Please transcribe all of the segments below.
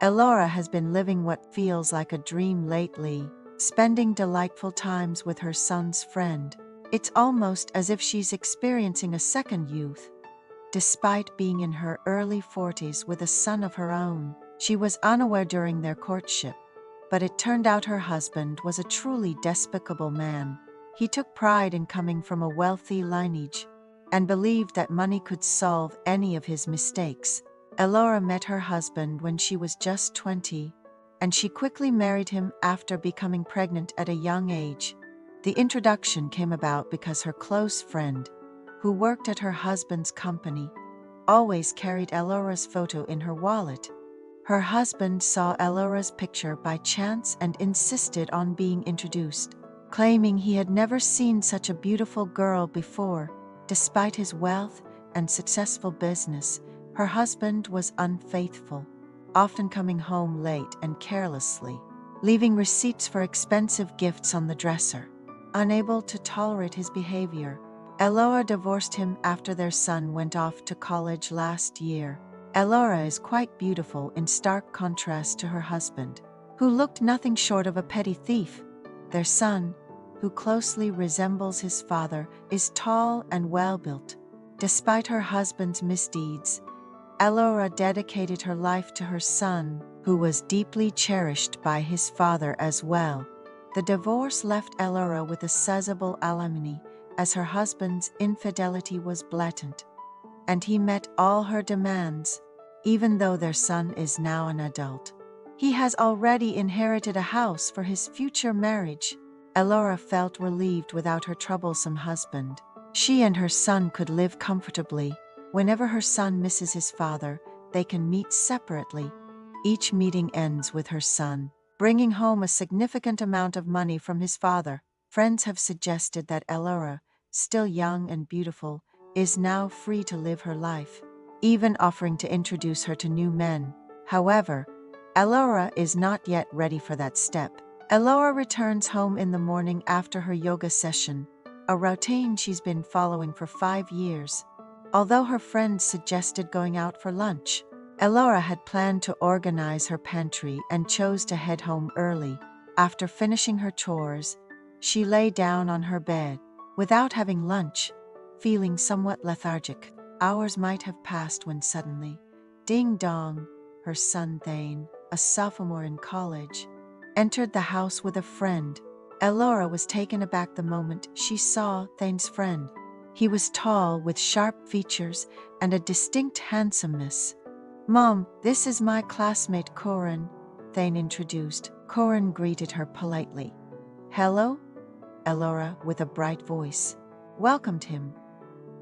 Elora has been living what feels like a dream lately, spending delightful times with her son's friend. It's almost as if she's experiencing a second youth. Despite being in her early 40s with a son of her own, she was unaware during their courtship. But it turned out her husband was a truly despicable man. He took pride in coming from a wealthy lineage and believed that money could solve any of his mistakes. Elora met her husband when she was just 20, and she quickly married him after becoming pregnant at a young age. The introduction came about because her close friend, who worked at her husband's company, always carried Elora's photo in her wallet. Her husband saw Elora's picture by chance and insisted on being introduced, claiming he had never seen such a beautiful girl before. Despite his wealth and successful business, her husband was unfaithful, often coming home late and carelessly, leaving receipts for expensive gifts on the dresser. Unable to tolerate his behavior, Elora divorced him after their son went off to college last year. Elora is quite beautiful in stark contrast to her husband, who looked nothing short of a petty thief. Their son, who closely resembles his father, is tall and well-built. Despite her husband's misdeeds, Elora dedicated her life to her son, who was deeply cherished by his father as well. The divorce left Elora with a sizable alimony, as her husband's infidelity was blatant, and he met all her demands, even though their son is now an adult. He has already inherited a house for his future marriage. Elora felt relieved without her troublesome husband. She and her son could live comfortably. Whenever her son misses his father, they can meet separately. Each meeting ends with her son bringing home a significant amount of money from his father. Friends have suggested that Elora, still young and beautiful, is now free to live her life, even offering to introduce her to new men. However, Elora is not yet ready for that step. Elora returns home in the morning after her yoga session, a routine she's been following for 5 years. Although her friends suggested going out for lunch, Elora had planned to organize her pantry and chose to head home early. After finishing her chores, she lay down on her bed. Without having lunch, feeling somewhat lethargic, hours might have passed when suddenly, ding dong, her son Thane, a sophomore in college, entered the house with a friend. Elora was taken aback the moment she saw Thane's friend. He was tall, with sharp features and a distinct handsomeness. "Mom, this is my classmate Corin," Thane introduced. Corin greeted her politely. "Hello?" Elora, with a bright voice, welcomed him.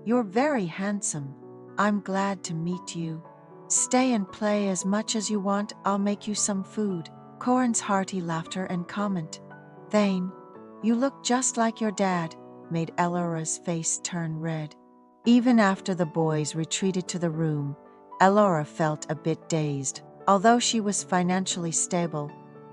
"You're very handsome. I'm glad to meet you. Stay and play as much as you want. I'll make you some food." Corin's hearty laughter and comment, "Thane, you look just like your dad," made Elora's face turn red. Even after the boys retreated to the room, Elora felt a bit dazed. Although she was financially stable,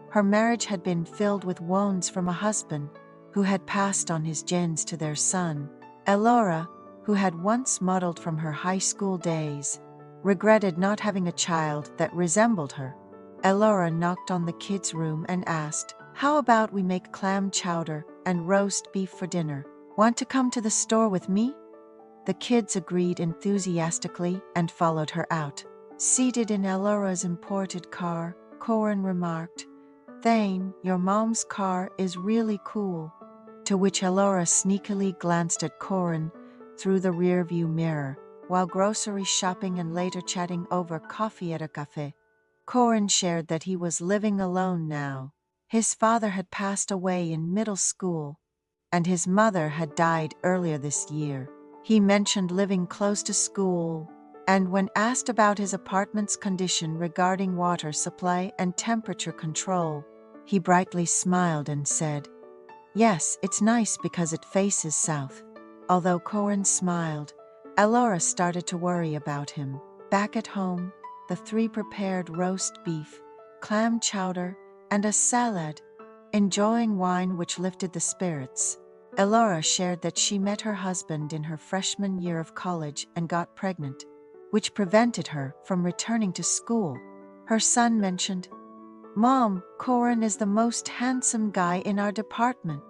her marriage had been filled with wounds from a husband who had passed on his genes to their son. Elora, who had once modeled from her high school days, regretted not having a child that resembled her. Elora knocked on the kids' room and asked, "How about we make clam chowder and roast beef for dinner? Want to come to the store with me?" The kids agreed enthusiastically and followed her out. Seated in Elora's imported car, Corin remarked, "Thane, your mom's car is really cool." To which Elora sneakily glanced at Corin through the rearview mirror. While grocery shopping and later chatting over coffee at a cafe, Corin shared that he was living alone now. His father had passed away in middle school, and his mother had died earlier this year. He mentioned living close to school, and when asked about his apartment's condition regarding water supply and temperature control, he brightly smiled and said, "Yes, it's nice because it faces south." Although Corin smiled, Elora started to worry about him. Back at home, the three prepared roast beef, clam chowder, and a salad, enjoying wine which lifted the spirits. Elora shared that she met her husband in her freshman year of college and got pregnant, which prevented her from returning to school. Her son mentioned, "Mom, Corin is the most handsome guy in our department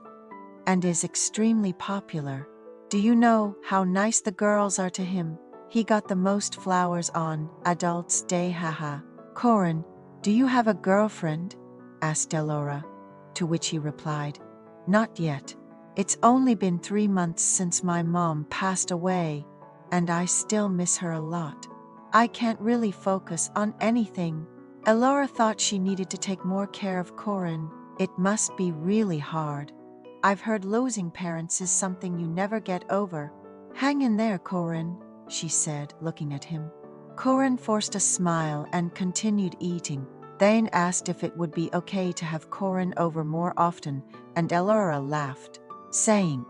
and is extremely popular. Do you know how nice the girls are to him? He got the most flowers on Adults Day, haha." "Corin, do you have a girlfriend?" asked Elora, to which he replied, "Not yet. It's only been 3 months since my mom passed away, and I still miss her a lot. I can't really focus on anything." Elora thought she needed to take more care of Corin. It must be really hard. "I've heard losing parents is something you never get over. Hang in there, Corin," she said, looking at him. Corin forced a smile and continued eating. Thane asked if it would be okay to have Corin over more often, and Elora laughed, saying,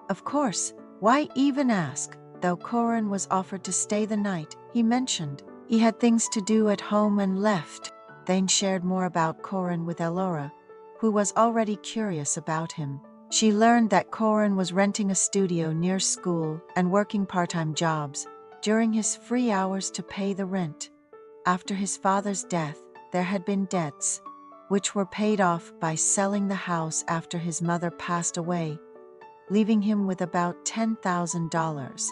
"Of course, why even ask?" Though Corin was offered to stay the night, he mentioned he had things to do at home and left. Thane shared more about Corin with Elora, who was already curious about him. She learned that Corin was renting a studio near school and working part-time jobs during his free hours to pay the rent. After his father's death, there had been debts, which were paid off by selling the house after his mother passed away, leaving him with about $10,000.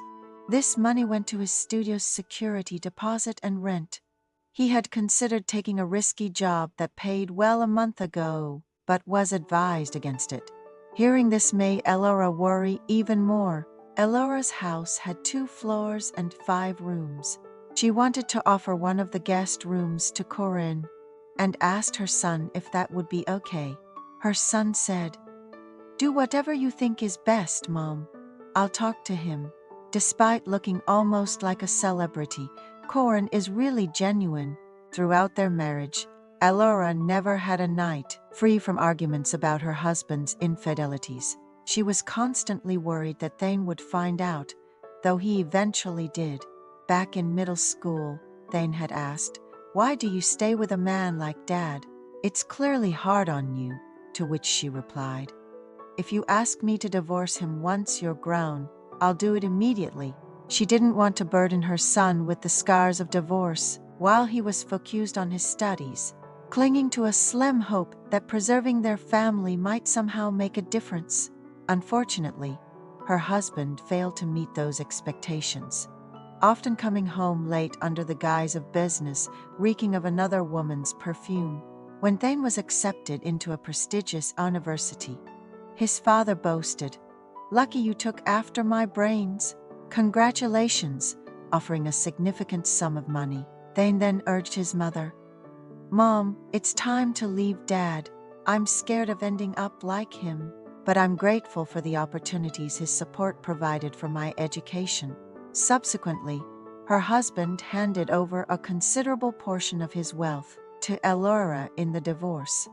This money went to his studio's security deposit and rent. He had considered taking a risky job that paid well a month ago, but was advised against it. Hearing this made Elora worry even more. Elora's house had 2 floors and 5 rooms. She wanted to offer one of the guest rooms to Corin and asked her son if that would be okay. Her son said, "Do whatever you think is best, Mom. I'll talk to him." Despite looking almost like a celebrity, Corin is really genuine. Throughout their marriage, Elora never had a night free from arguments about her husband's infidelities. She was constantly worried that Thane would find out, though he eventually did. Back in middle school, Thane had asked, "Why do you stay with a man like Dad? It's clearly hard on you," to which she replied, "If you ask me to divorce him once you're grown, I'll do it immediately." She didn't want to burden her son with the scars of divorce while he was focused on his studies, clinging to a slim hope that preserving their family might somehow make a difference. Unfortunately, her husband failed to meet those expectations, often coming home late under the guise of business, reeking of another woman's perfume. When Thane was accepted into a prestigious university, his father boasted, "Lucky you took after my brains. Congratulations," offering a significant sum of money. Thane then urged his mother, "Mom, it's time to leave Dad. I'm scared of ending up like him, but I'm grateful for the opportunities his support provided for my education." Subsequently, her husband handed over a considerable portion of his wealth to Elora in the divorce.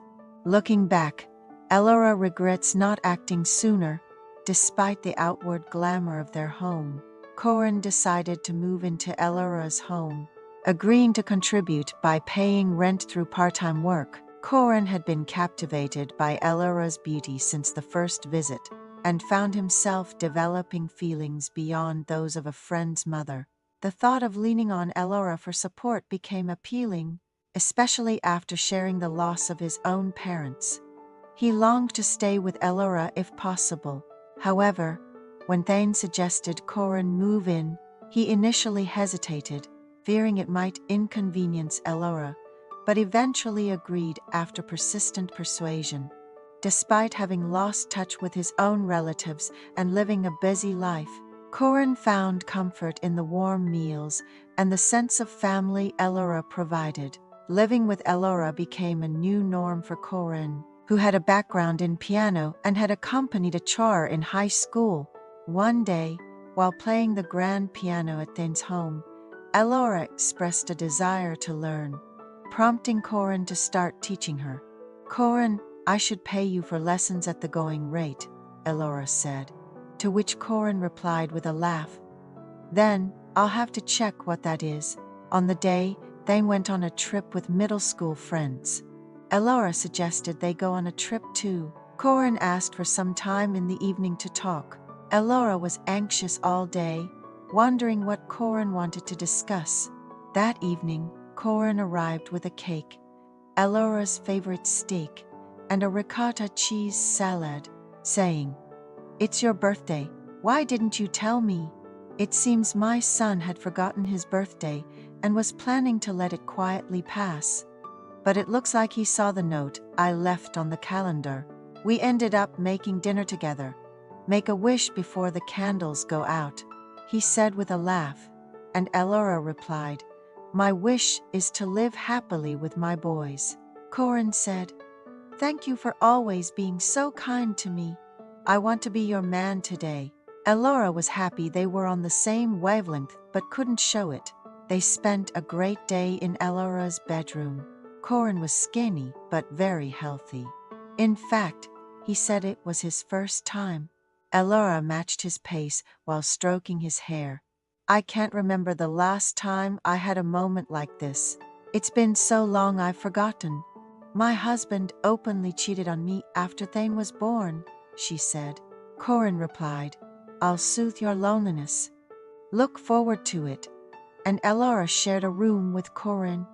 Looking back, Elora regrets not acting sooner. Despite the outward glamour of their home, Corin decided to move into Elora's home, agreeing to contribute by paying rent through part-time work. Corin had been captivated by Elora's beauty since the first visit and found himself developing feelings beyond those of a friend's mother. The thought of leaning on Elora for support became appealing, especially after sharing the loss of his own parents. He longed to stay with Elora if possible. However, when Thane suggested Corin move in, he initially hesitated, fearing it might inconvenience Elora, but eventually agreed after persistent persuasion. Despite having lost touch with his own relatives and living a busy life, Corin found comfort in the warm meals and the sense of family Elora provided. Living with Elora became a new norm for Corin, who had a background in piano and had accompanied a choir in high school. One day, while playing the grand piano at Thane's home, Elora expressed a desire to learn, prompting Corin to start teaching her. "Corin, I should pay you for lessons at the going rate," Elora said, to which Corin replied with a laugh, "Then, I'll have to check what that is." On the day, Thane went on a trip with middle school friends. Elora suggested they go on a trip too. Corin asked for some time in the evening to talk. Elora was anxious all day, wondering what Corin wanted to discuss. That evening, Corin arrived with a cake, Elora's favorite steak, and a ricotta cheese salad, saying, "It's your birthday. Why didn't you tell me?" It seems my son had forgotten his birthday and was planning to let it quietly pass. But it looks like he saw the note I left on the calendar. We ended up making dinner together. "Make a wish before the candles go out," he said with a laugh, and Elora replied, "My wish is to live happily with my boys." Corin said, "Thank you for always being so kind to me. I want to be your man today." Elora was happy they were on the same wavelength but couldn't show it. They spent a great day in Elora's bedroom. Corin was skinny but very healthy. In fact, he said it was his first time. Elora matched his pace while stroking his hair. "I can't remember the last time I had a moment like this. It's been so long I've forgotten. My husband openly cheated on me after Thane was born," she said. Corin replied, "I'll soothe your loneliness. Look forward to it." And Elora shared a room with Corin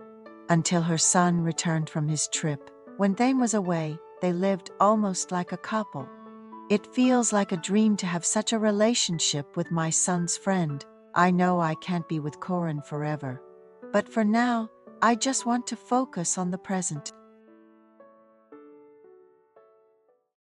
until her son returned from his trip. When Thane was away, they lived almost like a couple. "It feels like a dream to have such a relationship with my son's friend. I know I can't be with Corin forever. But for now, I just want to focus on the present."